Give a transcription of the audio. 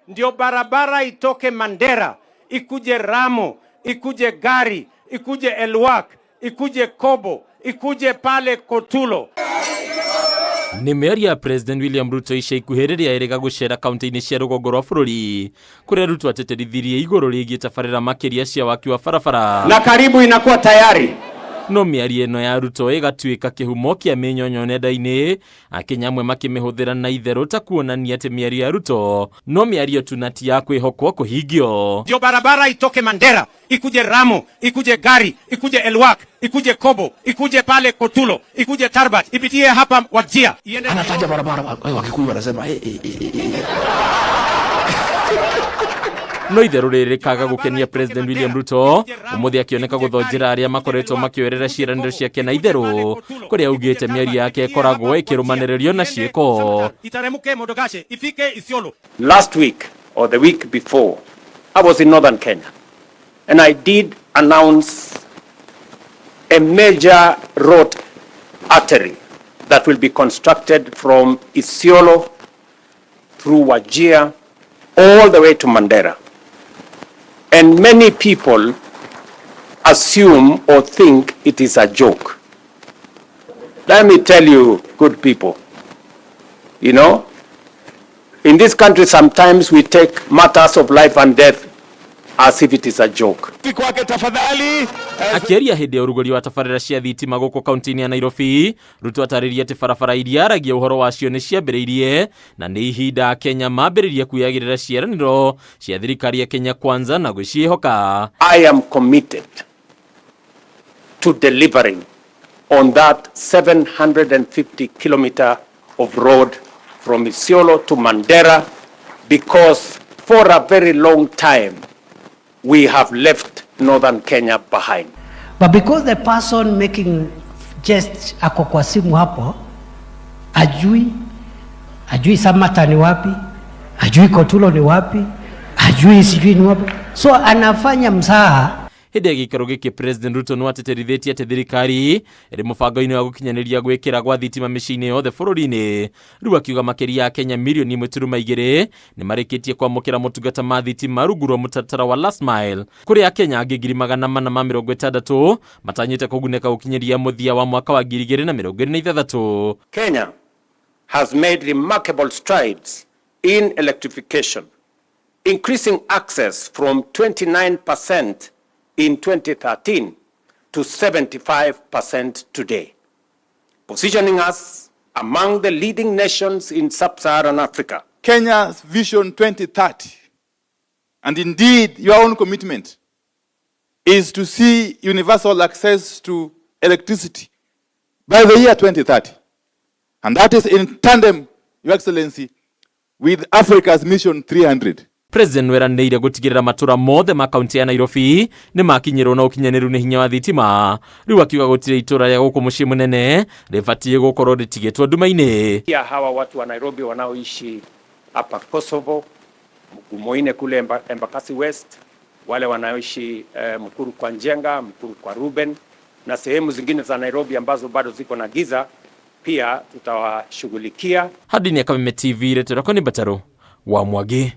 ndio barabara itoke Mandera, ikuje Ramo, ikuje Gari, ikuje Elwak, ikuje Kobo, ikuje pale Kotulo. Ni mĩario ya President William Ruto ica ikuhĩ rĩrĩa erĩga gũcera kaunti-inĩ cia rũgongo rwa bũrũri kũrĩa Ruto ateterithirie igũrũ rĩgiĩ tabarĩra makĩria cia waki wa barabara. Na karibu inakuwa tayari. No mĩario ĩno ya Ruto ĩgatuĩka kĩhumo kĩa mĩnyonyo nenda-inĩ, Akenya amwe makĩmĩhũthĩra na itherũ ta kuonania atĩ mĩario ya Ruto no mĩario tu na ti ya kwĩhokwo kũhingio. Ndio barabara itoke Mandera, ikuje Ramo, ikuje Gari, ikuje Elwak, ikuje Kobo, ikuje pale Kotulo, ikuje Tarbat, ipitie hapa Wajir. Anataja barabara Wakikuyu wanasema No itherũ rĩrĩ rĩkaga gũkenia President William Ruto, ũmũthĩ akĩoneka gũthonjera arĩa makoretwo makĩoerera ciĩranĩro ciake na itherũ, kũrĩa augĩte mĩario yake ĩkoragwo ĩkĩrũmanĩrĩrio na ciĩko. Last week or the week before, I was in northern Kenya and I did announce a major road artery that will be constructed from Isiolo through Wajir all the way to Mandera. And many people assume or think it is a joke. Let me tell you, good people, you know, in this country sometimes we take matters of life and death as if it is a joke. Akĩaria hĩndĩ ya ũrugũri wa tabarĩra cia thitima gũkũ kaunti-inĩ ya Nairobi, Ruto atarĩria atĩ barabara iria aragia ũhoro wacio nĩ ciambĩrĩirie na nĩ ihinda Kenya mambĩrĩria kwĩyagĩrĩra ciĩranĩro cia thirikari ya Kenya Kwanza na gwĩciĩhoka. I am committed to delivering on that 750 kilometer of road from Isiolo to Mandera, because for a very long time we have left northern Kenya behind. But because the person making just ako kwa simu hapo ajui Samata ni wapi, ajui Kotulo ni wapi, ajui sijui ni wapi, so anafanya mzaha. Hĩndĩ ya gĩikaro gĩkĩ President Ruto no ateterithĩtie atĩ thirikari ĩrĩ mũbango-inĩ wa gũkinyanĩria gwĩkĩra gwa thitima mĩciĩ-inĩ yothe bũrũri-inĩ. Rĩu akiuga makĩria ya Kenya mirioni 1.2 nĩ marĩkĩtie kwamũkĩra motungata ma thitima rungu rwa mũtaratara wa last mile, kũrĩa Akenya angĩ 460 matanyĩte kũgunĩka gũkinyĩria mũthia wa mwaka wa 2026. Kenya has made remarkable strides in electrification, increasing access from 29% in 2013 to 75% today, positioning us among the leading nations in sub-Saharan Africa. Kenya's Vision 2030, and indeed your own commitment, is to see universal access to electricity by the year 2030. And that is in tandem, Your Excellency, with Africa's Mission 300. President weranĩire gũtigĩrĩra matũra mothe ma kaunti ya Nairobi nĩ makinyĩrwo na ũkinyanĩru nĩ hinya wa thitima. Rĩu akiuga gũtirĩ itũra rĩa gũkũ mũciĩ mũnene rĩbatiĩ gũkorwo rĩtigĩtwo nduma-inĩ. Pia hawa watu wa Nairobi wanaoishi hapa Kosovo, Mugumoine kule Embakasi West, wale wanaoishi Mkuru kwa Njenga, Mkuru kwa Ruben na sehemu zingine za Nairobi ambazo bado ziko na giza, pia tutawashughulikia. Hadi ni Kameme TV, Retero Koni Bataro wa Mwage.